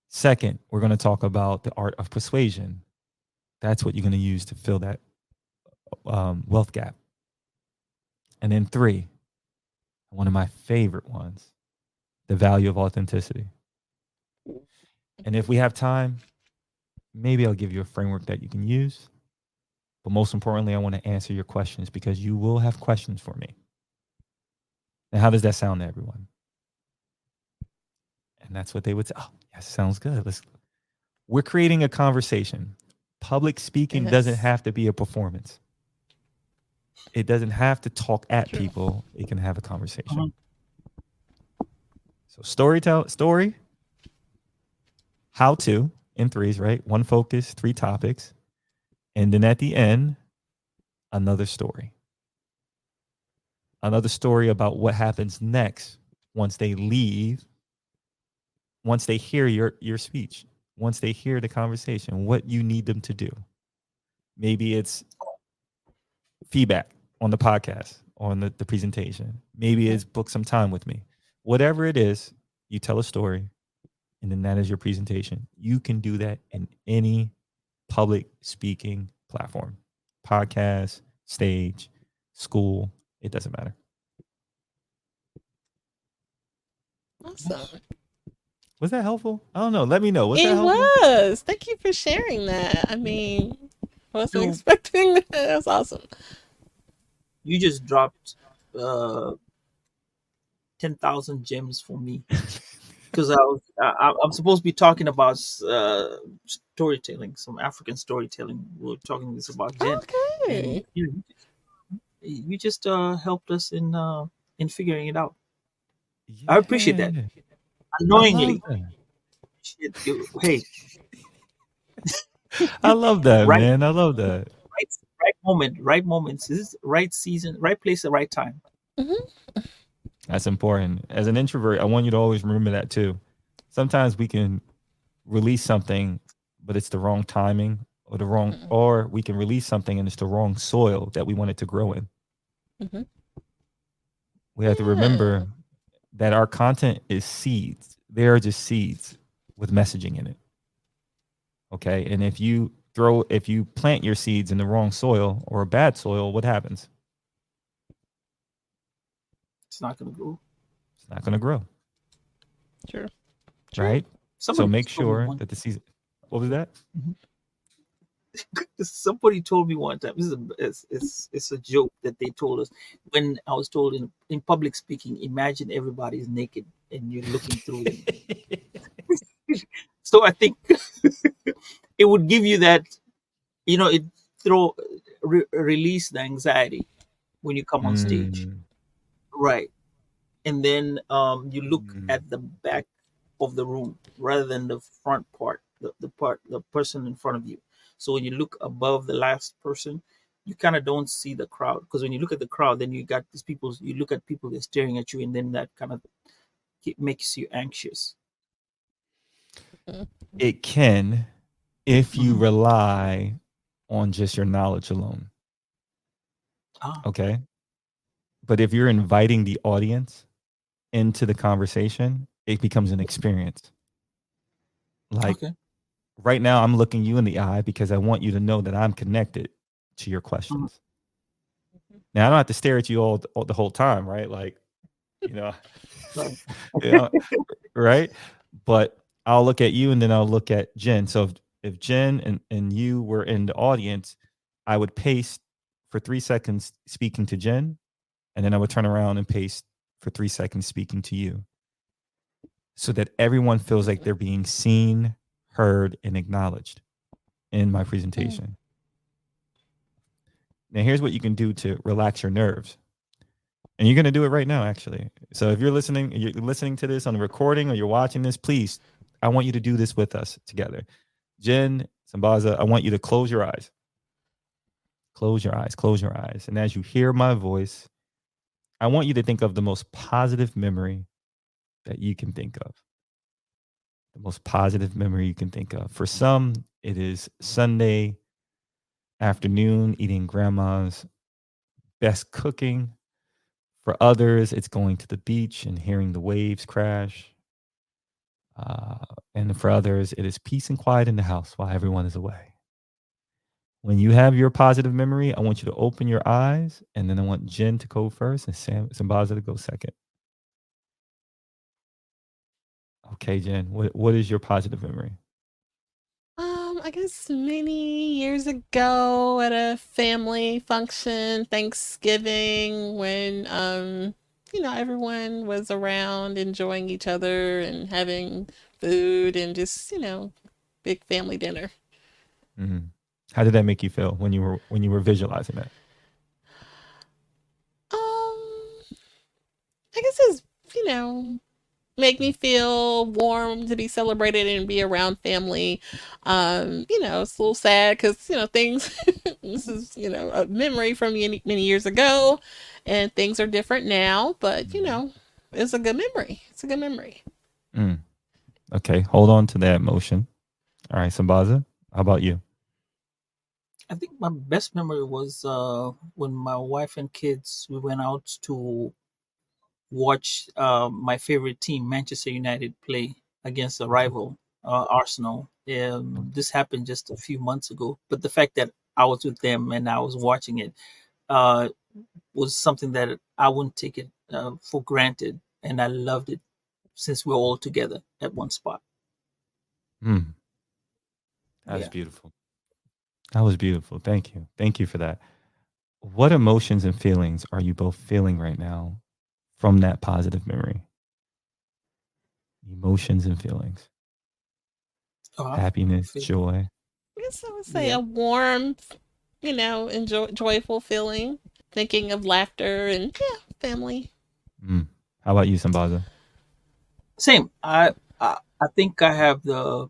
Second, we're going to talk about the art of persuasion. That's what you're going to use to fill that wealth gap. And then 3, one of my favorite ones, the value of authenticity. And if we have time, maybe I'll give you a framework that you can use. But most importantly, I want to answer your questions because you will have questions for me. And how does that sound to everyone? And that's what they would say. Oh, yes, sounds good. We're creating a conversation. Public speaking doesn't Yes. have to be a performance. It doesn't have to talk at True. people. It can have a conversation. Mhm. So story, how to in threes, right? One focus, three topics. And then at the end, another story. Another story about what happens next once they leave, once they hear your speech, once they hear the conversation, what you need them to do. Maybe it's feedback on the podcast, on the presentation. Maybe it's book some time with me. Whatever it is, you tell a story, and then that is your presentation. You can do that in any public speaking platform, podcast, stage, school. It doesn't matter. Awesome. Was that helpful? I don't know. Let me know. Was that It helpful? was. Thank you for sharing that. I mean, I wasn't You expecting that. That was awesome. you just dropped uh 10,000 gems for me because I'm supposed to be talking about storytelling, some African storytelling. We're talking this about Jen, and Okay. you just helped us in figuring it out. I appreciate that Yeah. I love unknowingly. that. Hey, I love that, right, man. I love that. right moment, right moments. This is right season, right place, the right time. Hmm. That's important. As an introvert, I want you to always remember that too. Sometimes we can release something, but it's the wrong timing or we can release something and it's the wrong soil that we want it to grow in. Hmm. We have to Yeah. remember that our content is seeds. They are just seeds with messaging in it. Okay. And if you plant your seeds in the wrong soil or a bad soil, what happens? It's not gonna go. It's not going to grow. True. True. Right. So Somebody make told me sure one. that the season, what was that? Mhm. Somebody told me one time. This is it's a joke that they told us when I was told in public speaking. Imagine everybody's naked and you're looking through them. So I think it would give you that, it release the anxiety when you come on stage, Mm, right? And then you look mm, at the back of the room rather than the front part, the person in front of you. So when you look above the last person, you kind of don't see the crowd, because when you look at the crowd, then you got these people. You look at people, they're staring at you, and then that kind of makes you anxious. Mhm. It can if you Hmm. rely on just your knowledge alone. Ah, Okay. But if you're inviting the audience into the conversation, it becomes an experience. Like okay. right now, I'm looking you in the eye because I want you to know that I'm connected to your Mhm. questions. Now, I don't have to stare at you all the whole time, right? Like, you know, Right. you know, right? But I'll look at you and then I'll look at Jen. So if Jen and you were in the audience, I would pace for 3 seconds speaking to Jen, and then I would turn around and pace for 3 seconds speaking to you so that everyone feels like they're being seen, heard, and acknowledged in my Mhm. presentation. Now, here's what you can do to relax your nerves. And you're going to do it right now, actually. So if you're listening to this on the recording or you're watching this, please, I want you to do this with us together. Jen, Sambaza, I want you to close your eyes. Close your eyes, close your eyes. And as you hear my voice, I want you to think of the most positive memory that you can think of. The most positive memory you can think of. For some, it is Sunday afternoon eating grandma's best cooking. For others, it's going to the beach and hearing the waves crash. Uh, and for others, it is peace and quiet in the house while everyone is away. When you have your positive memory, I want you to open your eyes, and then I want Jen to go first and Sambaza to go second. Okay, Jen, what is your positive memory? I guess many years ago at a family function, Thanksgiving, when everyone was around enjoying each other and having food and just, big family dinner. Mhm. How did that make you feel when you were visualizing that? Um, I guess it's, make me feel warm to be celebrated and be around family. It's a little sad because, things, this is, a memory from many, many years ago and things are different now, but, Mhm. it's a good memory. It's a good memory. Mm. Okay, hold on to that emotion. All right, Sambaza, how about you? I think my best memory was when my wife and kids we went out to watch my favorite team, Manchester United, play against a rival, Arsenal. This happened just a few months ago, but the fact that I was with them and I was watching it uh, was something that I wouldn't take it for granted, and I loved it since we we're all together at one spot. Mm, that was Yeah. beautiful. That was beautiful. Thank you. Thank you for that. What emotions and feelings are you both feeling right now from that positive memory? Emotions and feelings. Uh-huh. Happiness, Feel- joy. I guess I would say Yeah. a warm, joyful feeling, thinking of laughter and, yeah, family. Mm. How about you, Sambaza? Same. I think I have the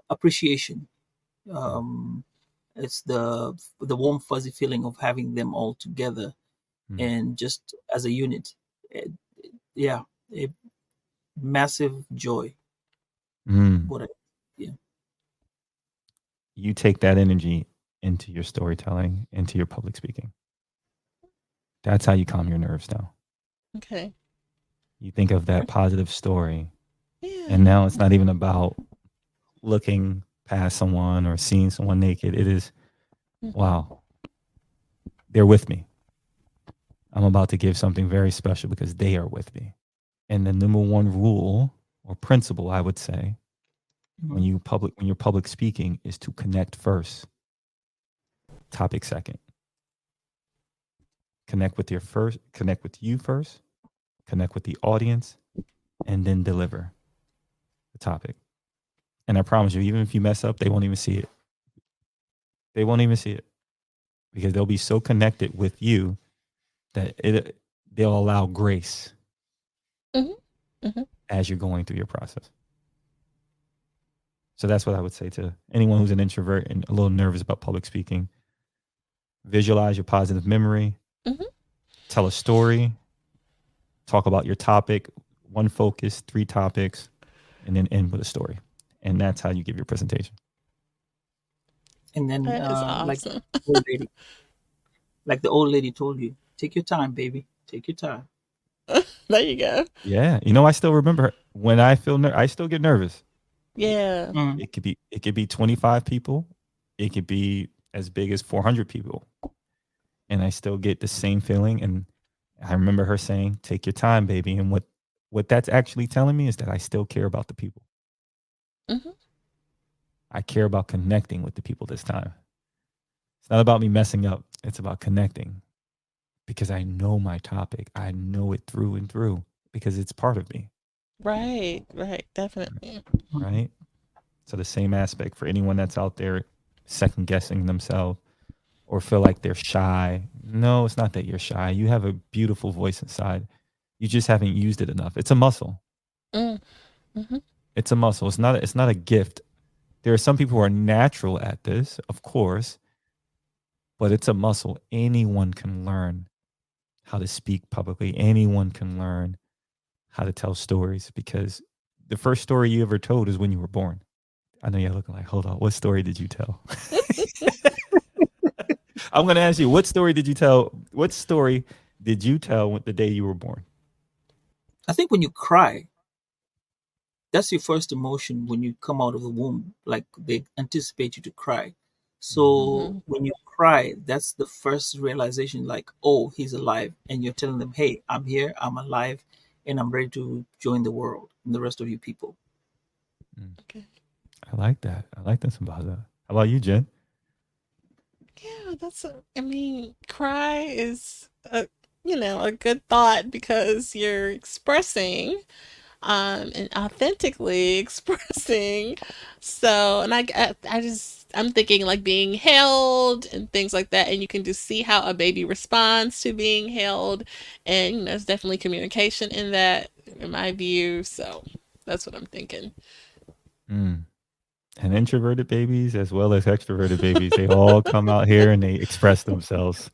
appreciation. Um, it's the warm fuzzy feeling of having them all together Mm. and just as a unit. Eh, yeah, a massive joy. Mm. What I, yeah. You take that energy into your storytelling, into your public speaking. That's how you calm your nerves down. Okay. You think of that positive story, Yeah. and now it's not even about looking past someone or seeing someone naked. It is, Mm-hmm. wow, they're with me. I'm about to give something very special because they are with me. And the number one rule or principle, I would say, Mhm. when you're public speaking is to connect first, topic second. Connect with you first, connect with the audience, and then deliver the topic. And I promise you, even if you mess up, they won't even see it. They won't even see it because they'll be so connected with you that they'll allow grace Mm-hmm. Mm-hmm. as you're going through your process. So that's what I would say to anyone who's an introvert and a little nervous about public speaking. Visualize your positive memory, Mm-hmm. tell a story, talk about your topic, one focus, three topics, and then end with a story. And that's how you give your presentation. And then That is awesome. old lady, like the old lady told you, take your time, baby. Take your time. There you go. Yeah, I still remember when I still get nervous. Yeah. Mm. It could be 25 people, it could be as big as 400 people, and I still get the same feeling. And I remember her saying, "Take your time, baby." And what that's actually telling me is that I still care about the people. Mm-hmm. I care about connecting with the people this time. It's not about me messing up. It's about connecting because I know my topic. I know it through and through because it's part of me, Right. Right. Definitely. Mhm. right? So the same aspect for anyone that's out there second guessing themselves or feel like they're shy. No, it's not that you're shy. You have a beautiful voice inside. You just haven't used it enough. It's a muscle. Mm. Mm-hmm. It's a muscle. It's not a gift. There are some people who are natural at this, of course, but it's a muscle. Anyone can learn how to speak publicly. Anyone can learn how to tell stories because the first story you ever told is when you were born. I know you're looking like, hold on, what story did you tell? I'm going to ask you, what story did you tell? What story did you tell the day you were born? I think when you cry, that's your first emotion when you come out of the womb. Like they anticipate you to cry. So Mm-hmm. when you cry, that's the first realization like, oh, he's alive. And you're telling them, hey, I'm here, I'm alive, and I'm ready to join the world and the rest of you people. Mm. Okay. I like that. I like that, Sambaza. How about you, Jen? Yeah, I mean, cry is a good thought because you're expressing and authentically expressing. So, and I'm thinking like being held and things like that, and you can just see how a baby responds to being held, and there's definitely communication in that, in my view. So, that's what I'm thinking. Mm. And introverted babies as well as extroverted babies, they all come out here and they express themselves,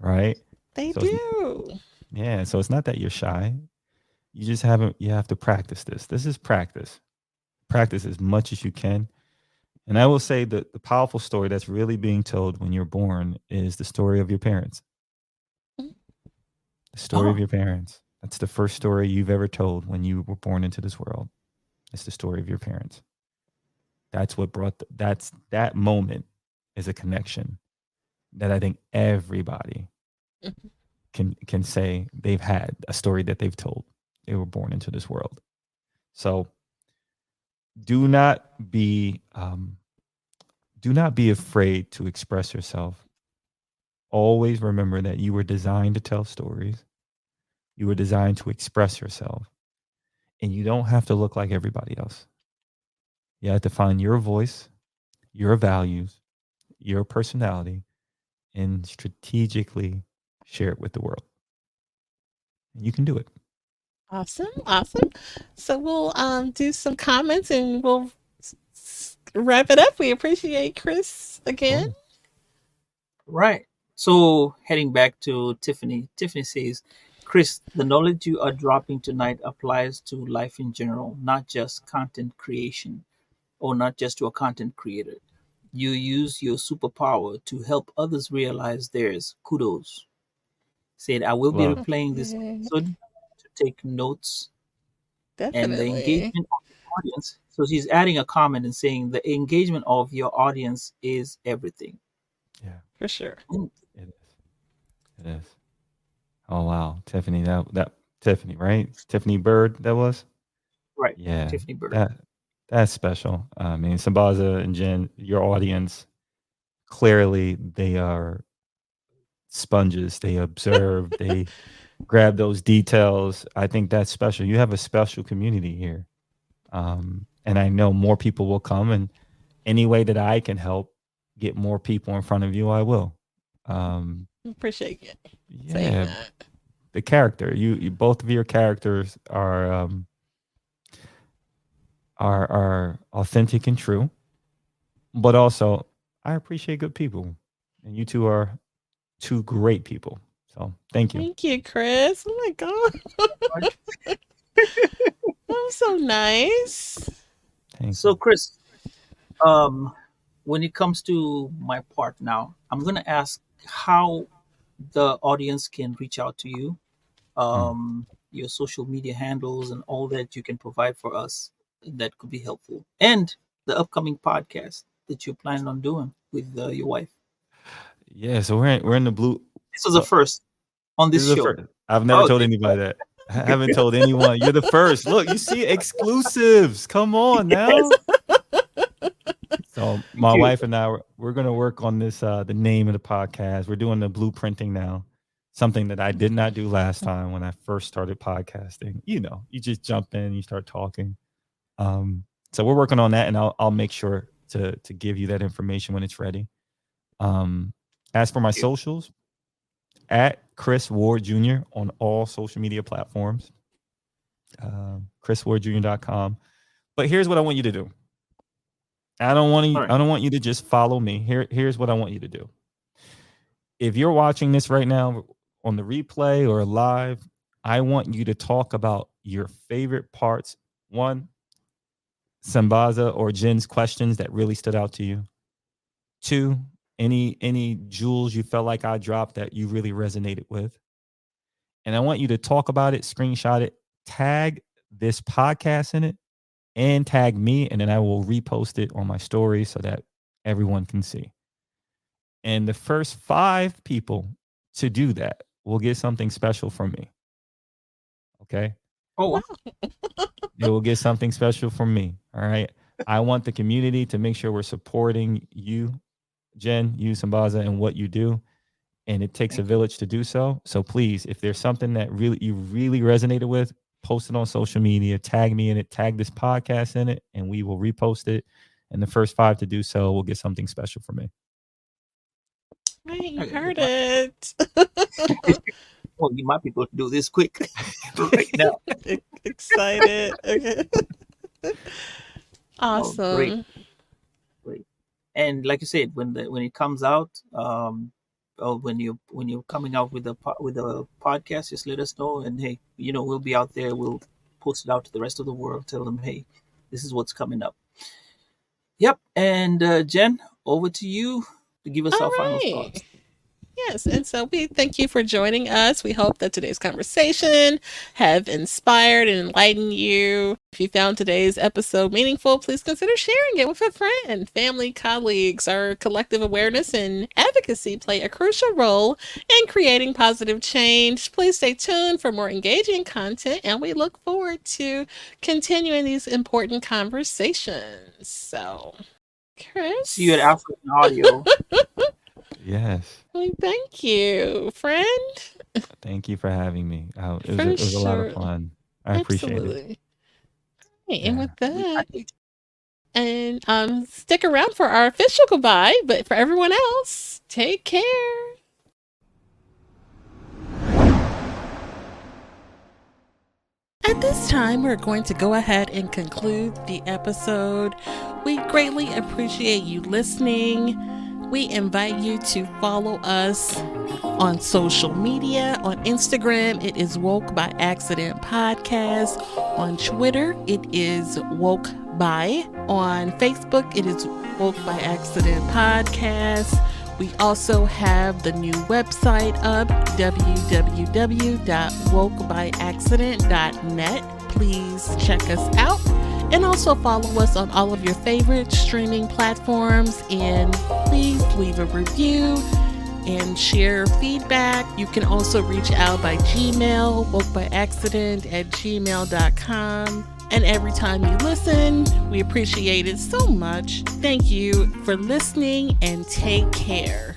right? They So it's, do. yeah, so it's not that you're shy. You just haven't. You have to practice this. This is practice. Practice as much as you can. And I will say that the powerful story that's really being told when you're born is the story of your parents. The story of Oh, your parents. That's the first story you've ever told when you were born into this world. It's the story of your parents. That's what brought that moment is a connection that I think everybody can say they've had a story that they've told. They were born into this world. So do not be do not be afraid to express yourself. Always remember that you were designed to tell stories. You were designed to express yourself, and you don't have to look like everybody else. You have to find your voice, your values, your personality, and strategically share it with the world. And you can do it. Awesome, awesome. So we'll do some comments and we'll wrap it up. We appreciate Chris again. Cool. right. So heading back to Tiffany. Tiffany says, Chris, the knowledge you are dropping tonight applies to life in general, not just content creation or not just to a content creator. You use your superpower to help others realize theirs. Kudos. Said, I will be Love. replaying this Okay. episode to take notes and the Definitely. engagement of the audience. So she's adding a comment and saying the engagement of your audience is everything. Yeah, For sure. Mm, it is. It is. Oh wow, Tiffany. That Tiffany, right? Tiffany Bird. That was. right, Yeah, Tiffany Bird. that that's special. I mean, Sambaza and Jen, your audience clearly they are sponges. They observe. They grab those details. I think that's special. You have a special community here, and I know more people will come. And any way that I can help get more people in front of you, I will. Um, Appreciate you saying yeah, that. the character. You both of your characters are authentic and true, but also I appreciate good people, and you two are two great people. So thank you. Thank you, Chris. Oh my God. Right. That was so nice. Thank you. So, Chris, um, when it comes to my part now, I'm going to ask how the audience can reach out to you, Mm. your social media handles, and all that you can provide for us that could be helpful, and the upcoming podcast that you're planning on doing with your wife. Yeah, so we're in the blue. This was a Uh, first on this this is the show. first. I've never Oh, told anybody that. I haven't told anyone. You're the first. Look, you see exclusives. Come on yes. now. So Thank my you. wife and I we're gonna work on this the name of the podcast. We're doing the blueprinting now. Something that I did not do last time when I first started podcasting. You just jump in, you start talking. So we're working on that, and I'll make sure to give you that information when it's ready. As for my Thank you. socials, at Chris Ward Jr. on all social media platforms, chriswardjr.com. But here's what I want you to do. All right. I don't want you to just follow me. Here's what I want you to do. If you're watching this right now on the replay or live, I want you to talk about your favorite parts. One, Sambaza or Jen's questions that really stood out to you. Two, any jewels you felt like I dropped that you really resonated with. And I want you to talk about it, screenshot it, tag this podcast in it, and tag me, and then I will repost it on my story so that everyone can see. And the first 5 people to do that will get something special from me. Okay? Oh, Wow. wow. They will get something special from me. All right. I want the community to make sure we're supporting you, Jen, you, Sambaza, and what you do. And it takes a village to do so. So please, if there's something that you really resonated with, post it on social media, tag me in it, tag this podcast in it, and we will repost it. And the first 5 to do so will get something special from me. Hey, you heard it. Well, you might be able to do this quick right now. Excited. Okay. Awesome. Oh, great. And like you said, when it comes out, or when you're coming out with a podcast, just let us know. And hey, we'll be out there. We'll post it out to the rest of the world. Tell them, hey, this is what's coming up. Yep. And Jen, over to you to give us our final thoughts. Yes, and so we thank you for joining us. We hope that today's conversation have inspired and enlightened you. If you found today's episode meaningful, please consider sharing it with a friend, family, colleagues. Our collective awareness and advocacy play a crucial role in creating positive change. Please stay tuned for more engaging content, and we look forward to continuing these important conversations. So, Chris? See you at African Audio. Yes. Well, thank you, friend. Thank you for having me. It was a lot of fun. I appreciate it. Right, and with that, and stick around for our official goodbye. But for everyone else, take care. At this time, we're going to go ahead and conclude the episode. We greatly appreciate you listening. We invite you to follow us on social media. On Instagram, it is Woke by Accident Podcast. On Twitter, it is Woke by. On Facebook, it is Woke by Accident Podcast. We also have the new website up, www.wokebyaccident.net. Please check us out. And also follow us on all of your favorite streaming platforms. And please leave a review and share feedback. You can also reach out by Gmail, wokebyaccident@gmail.com. And every time you listen, we appreciate it so much. Thank you for listening and take care.